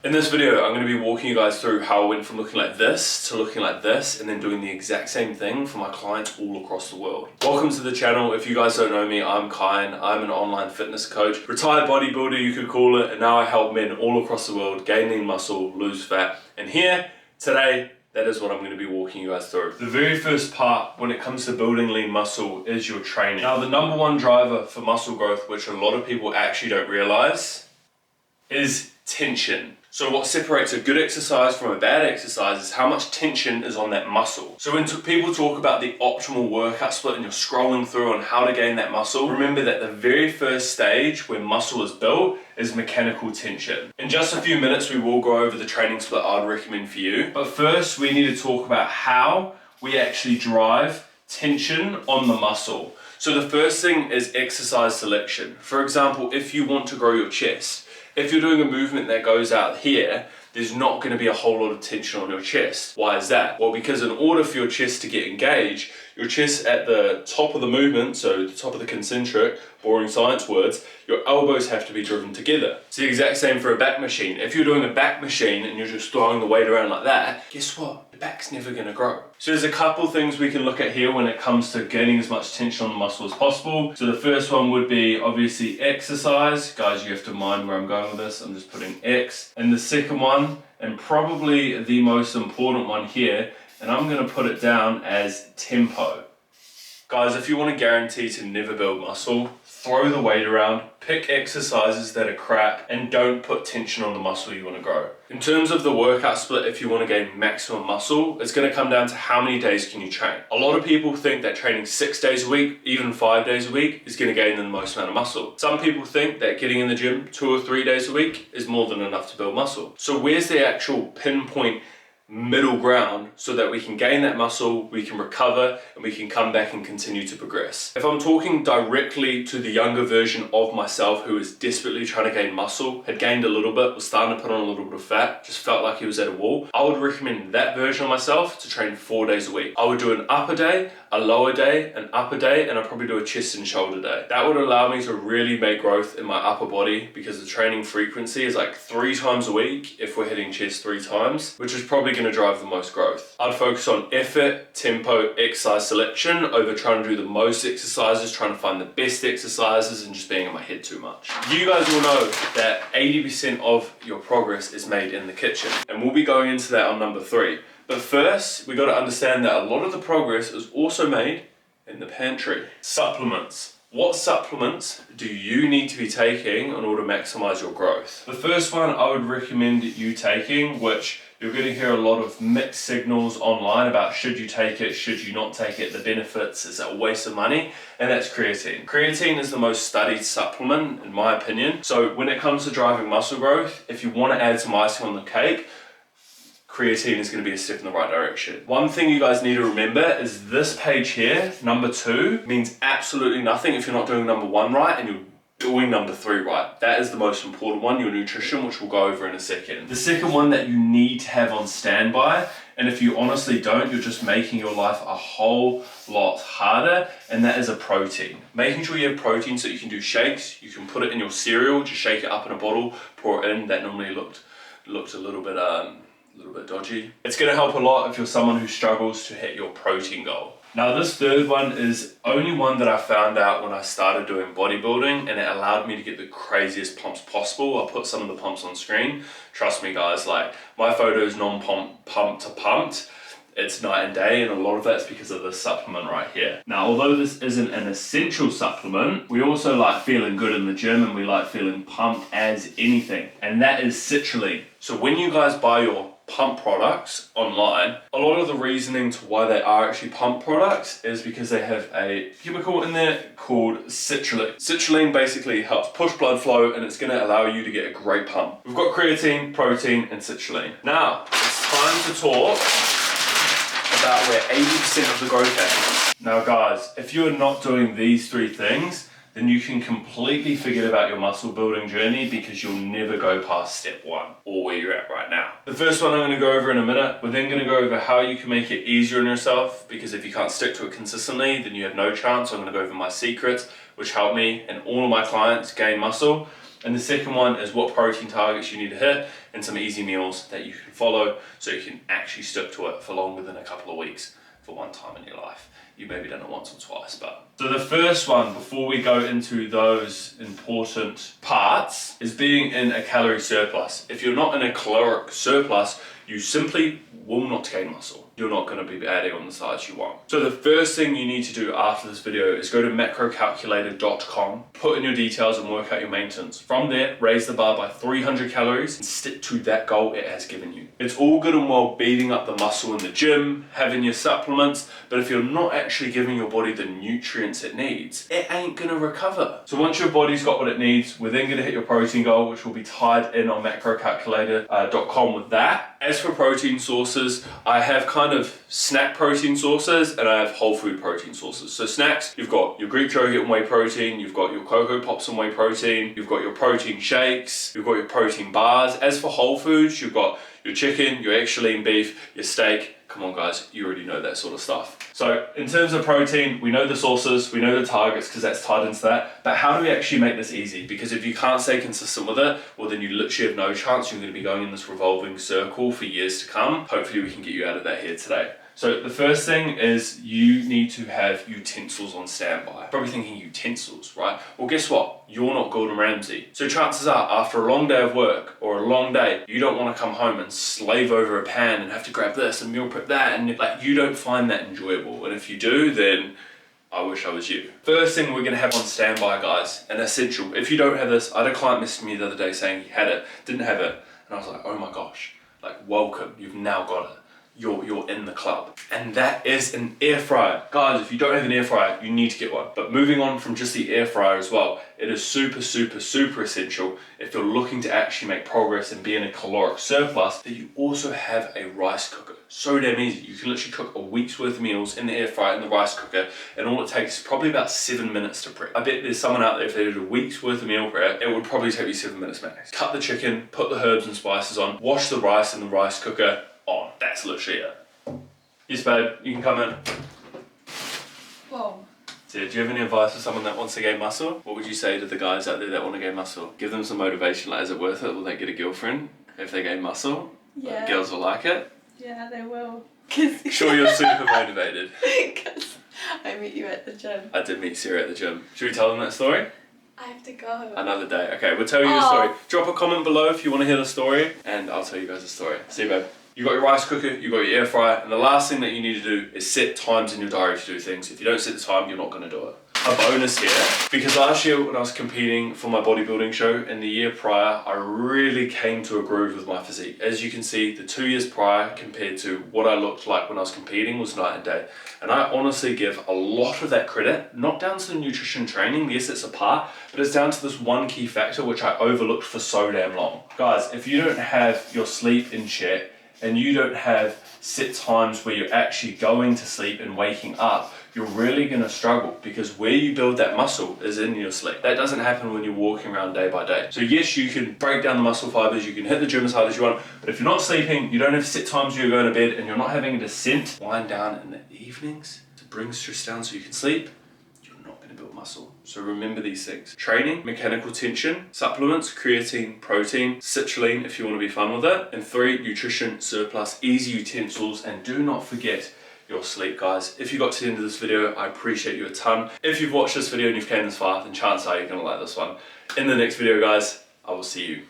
In this video, I'm going to be walking you guys through how I went from looking like this to looking like this and then doing the exact same thing for my clients all across the world. Welcome to the channel. If you guys don't know me, I'm Kyan. I'm an online fitness coach, retired bodybuilder you could call it, and now I help men all across the world gain lean muscle, lose fat. And here, today, that is what I'm going to be walking you guys through. The very first part when it comes to building lean muscle is your training. Now, the number one driver for muscle growth, which a lot of people actually don't realize, is tension. So what separates a good exercise from a bad exercise is how much tension is on that muscle. So when people talk about the optimal workout split and you're scrolling through on how to gain that muscle, remember that the very first stage where muscle is built is mechanical tension. In just a few minutes, we will go over the training split I'd recommend for you. But first, we need to talk about how we actually drive tension on the muscle. So the first thing is exercise selection. For example, if you want to grow your chest, if you're doing a movement that goes out here, there's not going to be a whole lot of tension on your chest. Why is that? Well, because in order for your chest to get engaged, your chest at the top of the movement, so the top of the concentric, boring science words, your elbows have to be driven together. It's the exact same for a back machine. If you're doing a back machine and you're just throwing the weight around like that, guess what? The back's never going to grow. So there's a couple things we can look at here when it comes to gaining as much tension on the muscle as possible. So the first one would be obviously exercise. Guys, you have to mind where I'm going with this. I'm just putting X. And the second one, and probably the most important one here, and I'm going to put it down as tempo. Guys, if you want to guarantee to never build muscle, throw the weight around, pick exercises that are crap, and don't put tension on the muscle you want to grow. In terms of the workout split, if you want to gain maximum muscle, it's going to come down to how many days can you train. A lot of people think that training 6 days a week, even 5 days a week, is going to gain them the most amount of muscle. Some people think that getting in the gym 2 or 3 days a week is more than enough to build muscle. So where's the actual pinpoint middle ground so that we can gain that muscle, we can recover, and we can come back and continue to progress? If I'm talking directly to the younger version of myself who is desperately trying to gain muscle, had gained a little bit, was starting to put on a little bit of fat, just felt like he was at a wall, I would recommend that version of myself to train 4 days a week. I would do an upper day, a lower day, an upper day, and I'd probably do a chest and shoulder day. That would allow me to really make growth in my upper body because the training frequency is like 3 times a week if we're hitting chest 3 times, which is probably going to drive the most growth. I'd focus on effort, tempo, exercise selection over trying to do the most exercises, trying to find the best exercises and just being in my head too much. You guys will know that 80% of your progress is made in the kitchen, and we'll be going into that on number 3. But first, we got to understand that a lot of the progress is also made in the pantry. Supplements. What supplements do you need to be taking in order to maximize your growth? The first one I would recommend you taking, which you're going to hear a lot of mixed signals online about should you take it, should you not take it, the benefits, is it a waste of money? And that's creatine. Creatine is the most studied supplement in my opinion. So when it comes to driving muscle growth, if you want to add some icing on the cake, creatine is going to be a step in the right direction. One thing you guys need to remember is this page here, number 2, means absolutely nothing if you're not doing number 1 right and you're doing number 3 right. That is the most important one, your nutrition, which we'll go over in a second. The second one that you need to have on standby, and if you honestly don't, you're just making your life a whole lot harder, and that is a protein. Making sure you have protein so you can do shakes, you can put it in your cereal, just shake it up in a bottle, pour it in. That normally looked a little bit dodgy. It's going to help a lot if you're someone who struggles to hit your protein goal. Now this third one is only one that I found out when I started doing bodybuilding, and it allowed me to get the craziest pumps possible. I'll put some of the pumps on screen. Trust me guys, like my photo is non-pump to pumped. It's night and day, and a lot of that's because of this supplement right here. Now, although this isn't an essential supplement, we also like feeling good in the gym and we like feeling pumped as anything, and that is citrulline. So when you guys buy your pump products online, a lot of the reasoning to why they are actually pump products is because they have a chemical in there called citrulline. Citrulline basically helps push blood flow, and it's going to allow you to get a great pump. We've got creatine, protein, and citrulline. Now, it's time to talk about where 80% of the growth happens. Now guys, if you're not doing these 3 things, then you can completely forget about your muscle building journey because you'll never go past step 1 or where you're at right now. The first one I'm going to go over in a minute. We're then going to go over how you can make it easier on yourself, because if you can't stick to it consistently, then you have no chance. So I'm going to go over my secrets, which help me and all of my clients gain muscle. And the second one is what protein targets you need to hit. and some easy meals that you can follow so you can actually stick to it for longer than a couple of weeks for one time in your life. You maybe done it once or twice, but. So the first one, before we go into those important parts, is being in a calorie surplus. If you're not in a caloric surplus, you simply will not gain muscle. You're not going to be adding on the size you want. So the first thing you need to do after this video is go to macrocalculator.com, put in your details and work out your maintenance. From there, raise the bar by 300 calories and stick to that goal it has given you. It's all good and well beating up the muscle in the gym, having your supplements, but if you're not actually giving your body the nutrients it needs, it ain't going to recover. So once your body's got what it needs, we're then going to hit your protein goal, which will be tied in on macrocalculator.com with that. As for protein sources, I have kind of snack protein sources and I have whole food protein sources. So snacks, you've got your Greek yogurt and whey protein, you've got your Cocoa Pops and whey protein, you've got your protein shakes, you've got your protein bars. As for whole foods, you've got your chicken, your extra lean beef, your steak. Come on guys, you already know that sort of stuff. So in terms of protein, we know the sources, we know the targets because that's tied into that, but how do we actually make this easy? Because if you can't stay consistent with it, well then you literally have no chance. You're going to be going in this revolving circle for years to come. Hopefully we can get you out of that here today. So the first thing is you need to have utensils on standby. Probably thinking utensils, right? Well, guess what? You're not Gordon Ramsay. So chances are after a long day of work or a long day, you don't want to come home and slave over a pan and have to grab this and meal prep that. And like, you don't find that enjoyable. And if you do, then I wish I was you. First thing we're gonna have on standby, guys, an essential. If you don't have this, I had a client message me the other day saying he had it, didn't have it. And I was like, oh my gosh, like welcome, you've now got it. You're in the club. And that is an air fryer. Guys, if you don't have an air fryer, you need to get one. But moving on from just the air fryer as well, it is super, super, super essential if you're looking to actually make progress and be in a caloric surplus that you also have a rice cooker. So damn easy. You can literally cook a week's worth of meals in the air fryer in the rice cooker, and all it takes is probably about 7 minutes to prep. I bet there's someone out there, if they did a week's worth of meal prep, it would probably take you 7 minutes max. Cut the chicken, put the herbs and spices on, wash the rice in the rice cooker, on. That's literally it. Yes, babe, you can come in. Whoa. So, do you have any advice for someone that wants to gain muscle? What would you say to the guys out there that want to gain muscle? Give them some motivation, like, is it worth it? Will they get a girlfriend if they gain muscle? Yeah. Like, girls will like it? Yeah, they will. Sure, you're super motivated. Because I meet you at the gym. I did meet Sarah at the gym. Should we tell them that story? I have to go. Another day. Okay, we'll tell you the story. Drop a comment below if you want to hear the story, and I'll tell you guys the story. See you, babe. You got your rice cooker, you got your air fryer, and the last thing that you need to do is set times in your diary to do things. If you don't set the time, you're not going to do it. A bonus here, because last year when I was competing for my bodybuilding show and the year prior, I really came to a groove with my physique. As you can see, the 2 years prior compared to what I looked like when I was competing was night and day. And I honestly give a lot of that credit, not down to the nutrition training, yes it's a part, but it's down to this one key factor which I overlooked for so damn long. Guys, if you don't have your sleep in check, and you don't have set times where you're actually going to sleep and waking up, you're really going to struggle, because where you build that muscle is in your sleep. That doesn't happen when you're walking around day by day. So yes, you can break down the muscle fibers, you can hit the gym as hard as you want, but if you're not sleeping, you don't have set times where you're going to bed, and you're not having a descent, wind down in the evenings to bring stress down so you can sleep, build muscle. So remember these things. Training, mechanical tension, supplements, creatine, protein, citrulline if you want to be fun with it, and 3, nutrition, surplus, easy utensils, and do not forget your sleep, guys. If you got to the end of this video, I appreciate you a ton. If you've watched this video and you've came this far, then chances are you're going to like this one. In the next video, guys, I will see you.